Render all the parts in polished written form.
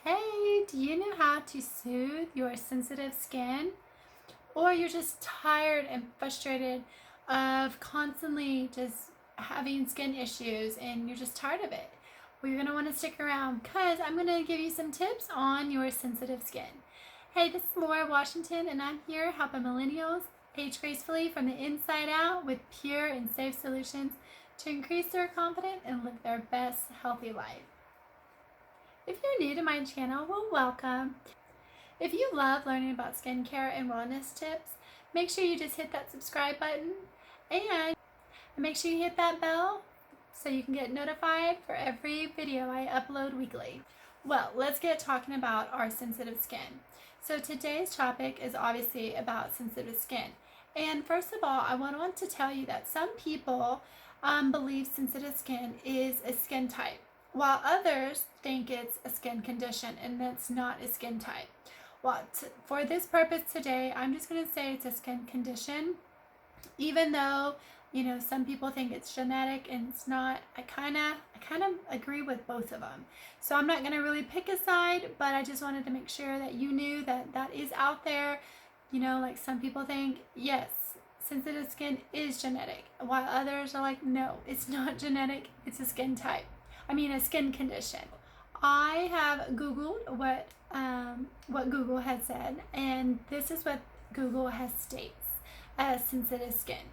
Hey, do you know how to soothe your sensitive skin? Or you're just tired and frustrated of constantly just having skin issues and you're just tired of it? Well, you're going to want to stick around because I'm going to give you some tips on your sensitive skin. Hey, this is Laura Washington and I'm here helping millennials age gracefully from the inside out with pure and safe solutions to increase their confidence and live their best healthy life. If you're new to my channel, well, welcome. If you love learning about skincare and wellness tips, make sure you just hit that subscribe button and make sure you hit that bell so you can get notified for every video I upload weekly. Well, let's get talking about our sensitive skin. So today's topic is obviously about sensitive skin. And first of all, I want to tell you that some people believe sensitive skin is a skin type, while others think it's a skin condition, and that's not a skin type. Well, for this purpose today, I'm just going to say it's a skin condition, even though, some people think it's genetic and it's not. I kind of agree with both of them. So I'm not going to really pick a side, but I just wanted to make sure that you knew that that is out there. Like some people think, yes, sensitive skin is genetic, while others are like, no, it's not genetic, it's a skin type. A skin condition. I have Googled what Google has said, and this is what Google has states as sensitive skin.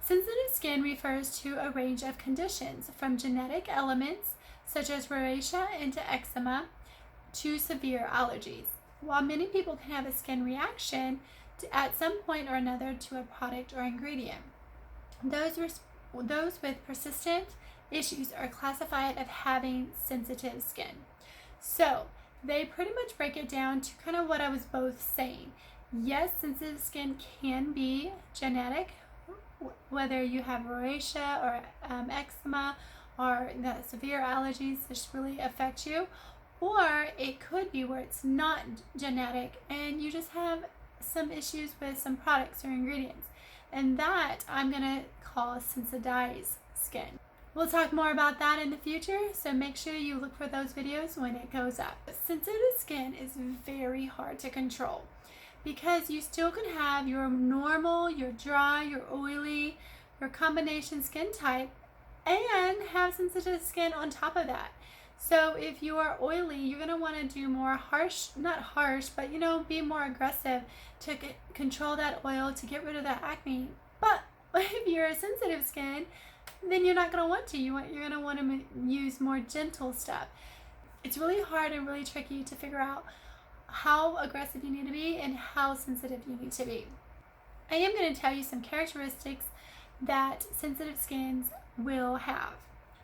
Sensitive skin refers to a range of conditions from genetic elements such as rosacea and eczema to severe allergies. While many people can have a skin reaction at some point or another to a product or ingredient, those with persistent issues are classified as having sensitive skin. So they pretty much break it down to kind of what I was both saying. Yes, sensitive skin can be genetic, whether you have rosacea or eczema or the severe allergies that really affect you, or it could be where it's not genetic and you just have some issues with some products or ingredients, and that I'm going to call sensitized skin. We'll talk more about that in the future, so make sure you look for those videos when it goes up. Sensitive skin is very hard to control because you still can have your normal, your dry, your oily, your combination skin type, and have sensitive skin on top of that. So if you are oily, you're going to want to do more not harsh, but be more aggressive to control that oil, to get rid of that acne. But if you're a sensitive skin, then you're not going to want to. You're going to want to use more gentle stuff. It's really hard and really tricky to figure out how aggressive you need to be and how sensitive you need to be. I am going to tell you some characteristics that sensitive skins will have.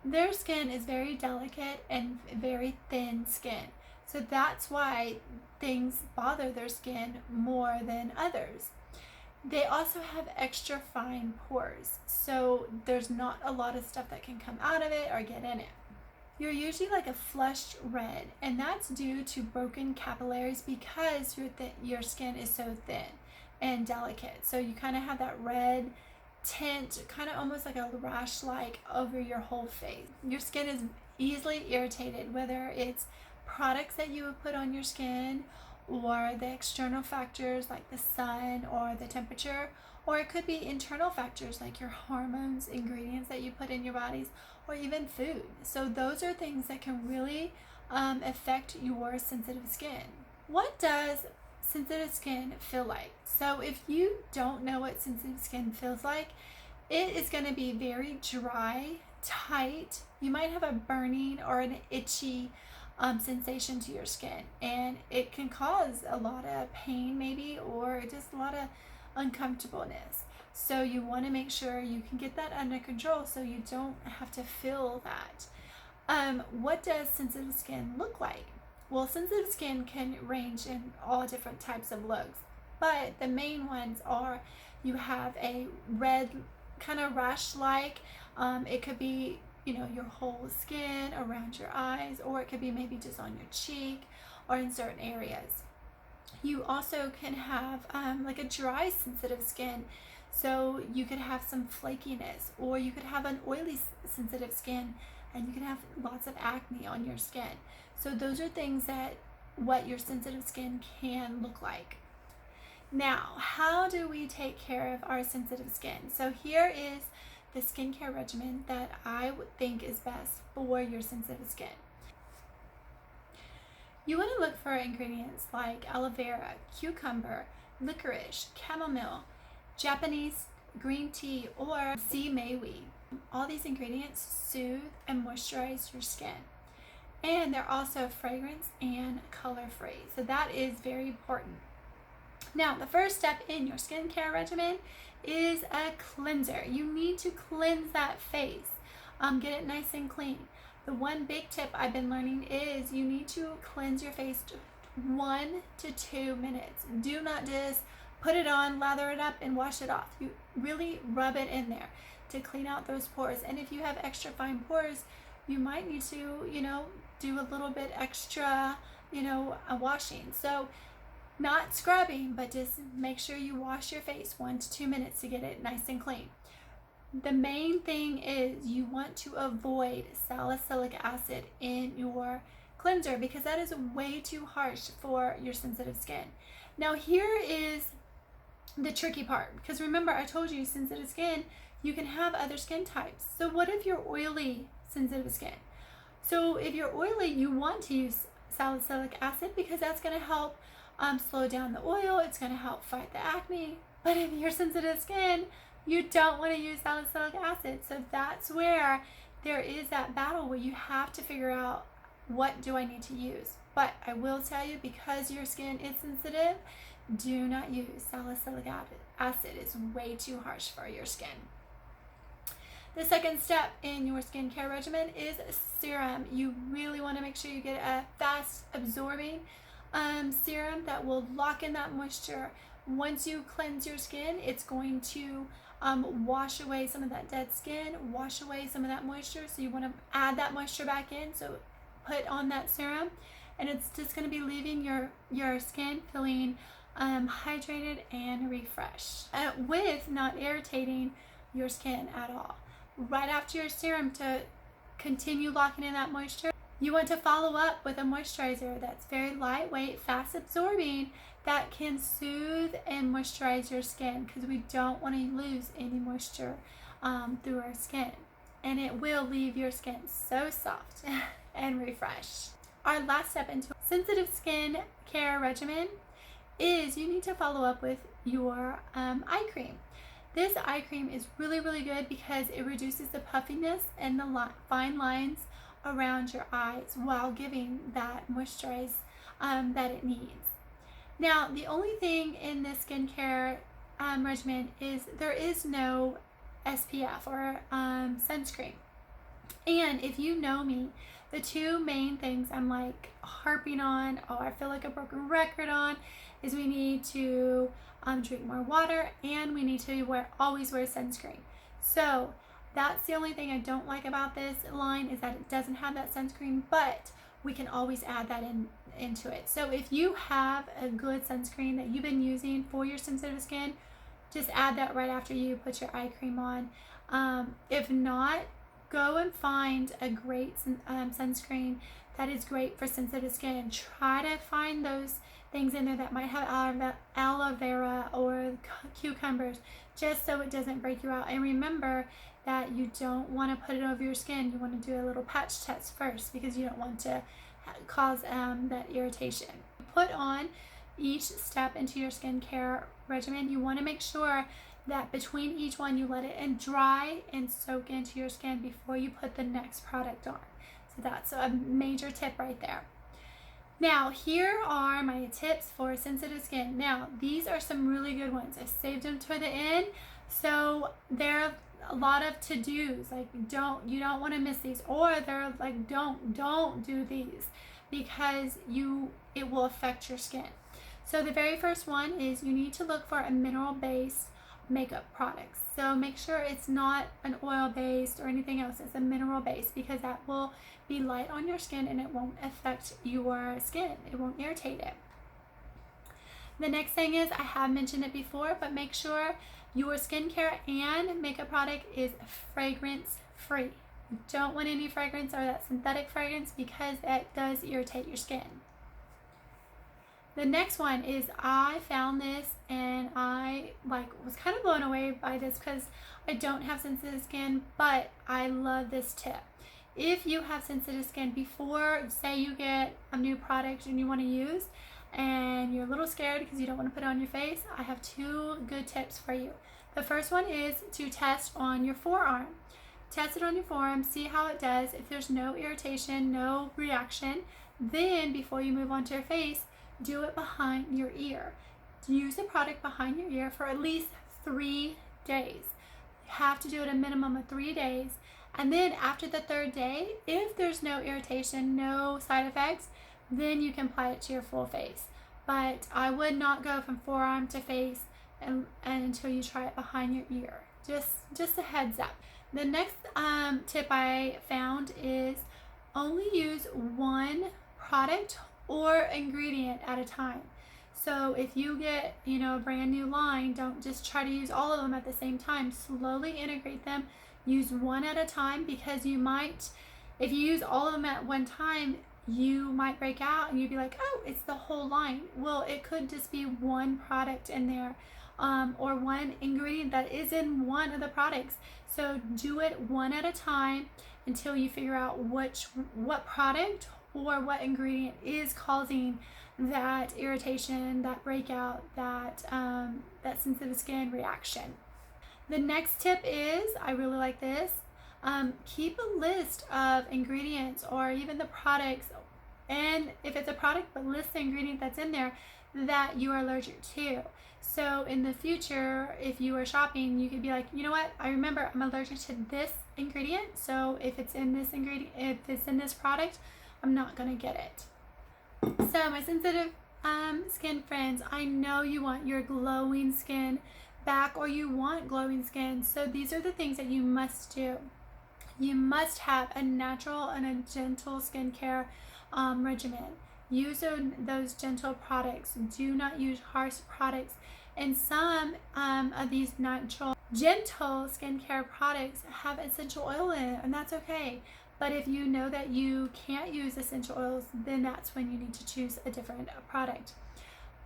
Their skin is very delicate and very thin skin. So that's why things bother their skin more than others. They also have extra fine pores, so there's not a lot of stuff that can come out of it or get in it. You're usually like a flushed red, and that's due to broken capillaries because your skin is so thin and delicate. So you kind of have that red tint, kind of almost like a rash-like over your whole face. Your skin is easily irritated, whether it's products that you would put on your skin, or the external factors like the sun or the temperature, or it could be internal factors like your hormones, ingredients that you put in your bodies, or even food. So those are things that can really affect your sensitive skin. What does sensitive skin feel like? So if you don't know what sensitive skin feels like, it is going to be very dry, tight. You might have a burning or an itchy sensation to your skin, and it can cause a lot of pain maybe, or just a lot of uncomfortableness. So you want to make sure you can get that under control so you don't have to feel that. What does sensitive skin look like? Well, sensitive skin can range in all different types of looks, but the main ones are you have a red kind of rash-like. It could be your whole skin around your eyes, or it could be maybe just on your cheek or in certain areas. You also can have like a dry sensitive skin, so you could have some flakiness, or you could have an oily sensitive skin and you can have lots of acne on your skin. So those are things that what your sensitive skin can look like. Now, how do we take care of our sensitive skin? So here is the skincare regimen that I would think is best for your sensitive skin. You want to look for ingredients like aloe vera, cucumber, licorice, chamomile, Japanese green tea, or sea mayweed. All these ingredients soothe and moisturize your skin. And they're also fragrance and color free. So that is very important. Now, the first step in your skincare regimen is a cleanser. You need to cleanse that face. Get it nice and clean. The one big tip I've been learning is you need to cleanse your face 1 to 2 minutes. Do not just put it on, lather it up, and wash it off. You really rub it in there to clean out those pores. And if you have extra fine pores, you might need to, do a little bit extra, a washing. So not scrubbing, but just make sure you wash your face 1 to 2 minutes to get it nice and clean. The main thing is you want to avoid salicylic acid in your cleanser because that is way too harsh for your sensitive skin. Now here is the tricky part, because remember I told you sensitive skin, you can have other skin types. So what if you're oily sensitive skin? So if you're oily, you want to use salicylic acid because that's going to help slow down the oil. It's going to help fight the acne. But if you're sensitive skin, you don't want to use salicylic acid. So that's where there is that battle where you have to figure out, what do I need to use? But I will tell you, because your skin is sensitive, do not use salicylic acid. It's way too harsh for your skin. The second step in your skincare regimen is serum. You really want to make sure you get a fast absorbing serum that will lock in that moisture. Once you cleanse your skin, it's going to wash away some of that dead skin, wash away some of that moisture. So you want to add that moisture back in. So put on that serum, and it's just going to be leaving your skin feeling hydrated and refreshed, with not irritating your skin at all. Right after your serum, to continue locking in that moisture, you want to follow up with a moisturizer that's very lightweight, fast absorbing, that can soothe and moisturize your skin, because we don't want to lose any moisture through our skin, and it will leave your skin so soft and refreshed. Our last step into sensitive skin care regimen is you need to follow up with your eye cream. This eye cream is really, really good because it reduces the puffiness and the fine lines around your eyes while giving that moisturize that it needs. Now, the only thing in this skincare regimen is there is no SPF or sunscreen. And if you know me, the two main things I'm like harping on, I feel like a broken record on, is we need to drink more water, and we need to always wear sunscreen. So that's the only thing I don't like about this line, is that it doesn't have that sunscreen, but we can always add that into it. So if you have a good sunscreen that you've been using for your sensitive skin, just add that right after you put your eye cream on. If not, go and find a great sunscreen that is great for sensitive skin. Try to find those things in there that might have aloe vera or cucumbers, just so it doesn't break you out. And remember that you don't want to put it over your skin. You want to do a little patch test first, because you don't want to cause that irritation. Put on each step into your skincare regimen. You want to make sure that between each one you let it dry and soak into your skin before you put the next product on. So that's a major tip right there. Now, here are my tips for sensitive skin. Now, these are some really good ones. I saved them to the end, so there are a lot of to-dos. Like, you don't want to miss these, or they're like, don't do these, because it will affect your skin. So the very first one is you need to look for a mineral-based makeup products. So make sure it's not an oil-based or anything else. It's a mineral-based, because that will be light on your skin and it won't affect your skin. It won't irritate it. The next thing is, I have mentioned it before, but make sure your skincare and makeup product is fragrance free. You don't want any fragrance or that synthetic fragrance because it does irritate your skin. The next one is, I found this and I was kind of blown away by this because I don't have sensitive skin, but I love this tip. If you have sensitive skin, before, say you get a new product and you want to use and you're a little scared because you don't want to put it on your face, I have 2 good tips for you. The first one is to test on your forearm. Test it on your forearm, see how it does. If there's no irritation, no reaction, then before you move on to your face, do it behind your ear. Use the product behind your ear for at least 3 days. You have to do it a minimum of 3 days. And then after the 3rd day, if there's no irritation, no side effects, then you can apply it to your full face. But I would not go from forearm to face and until you try it behind your ear. Just a heads up. The next tip I found is only use 1 product or ingredient at a time. So if you get, a brand new line, don't just try to use all of them at the same time. Slowly integrate them. Use 1 at a time, because you might, if you use all of them at one time, you might break out and you'd be like, oh, it's the whole line. Well, it could just be 1 product in there, or 1 ingredient that is in one of the products. So do it 1 at a time until you figure out what product or what ingredient is causing that irritation, that breakout, that sensitive skin reaction. The next tip is, I really like this, keep a list of ingredients or even the products, and if it's a product, but list the ingredient that's in there that you are allergic to. So in the future, if you are shopping, you could be like, you know what, I remember I'm allergic to this ingredient, so if it's in this ingredient, if it's in this product, I'm not gonna get it. So my sensitive skin friends, I know you want your glowing skin back, or you want glowing skin. So these are the things that you must do. You must have a natural and a gentle skincare regimen. Use those gentle products. Do not use harsh products. And some of these natural, gentle skincare products have essential oil in it, and that's okay. But if you know that you can't use essential oils, then that's when you need to choose a different product.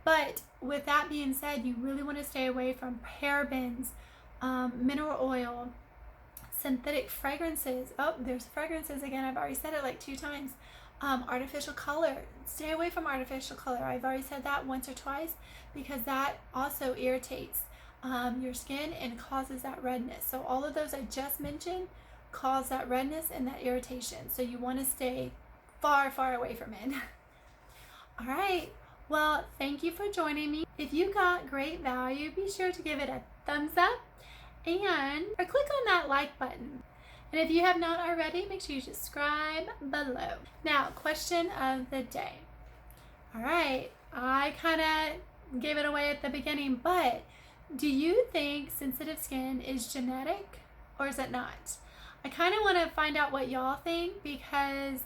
But with that being said, you really want to stay away from parabens, mineral oil, synthetic fragrances. Oh, there's fragrances again. I've already said it like 2 times. Artificial color. Stay away from artificial color. I've already said that once or twice, because that also irritates your skin and causes that redness. So all of those I just mentioned cause that redness and that irritation. So you want to stay far, far away from it. All right. Well, thank you for joining me. If you got great value, be sure to give it a thumbs up or click on that like button. And if you have not already, make sure you subscribe below. Now, question of the day. All right, I kind of gave it away at the beginning, but do you think sensitive skin is genetic or is it not? I kind of want to find out what y'all think, because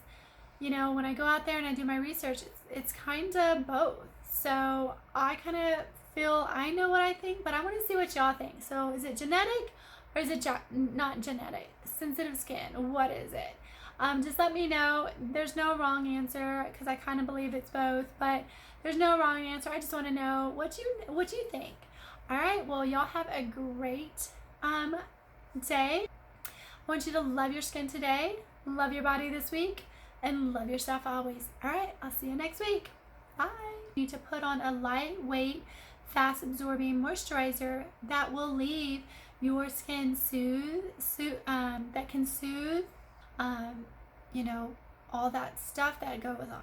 when I go out there and I do my research, it's kind of both. So I kind of feel I know what I think, but I want to see what y'all think. So is it genetic or is it not genetic? Sensitive skin, what is it? Just let me know. There's no wrong answer, because I kind of believe it's both, but there's no wrong answer. I just want to know what you think. All right, well, y'all have a great day. I want you to love your skin today, love your body this week, and love yourself always. All right, I'll see you next week. Bye. You need to put on a lightweight, fast absorbing moisturizer that will leave your skin that can soothe all that stuff that goes on.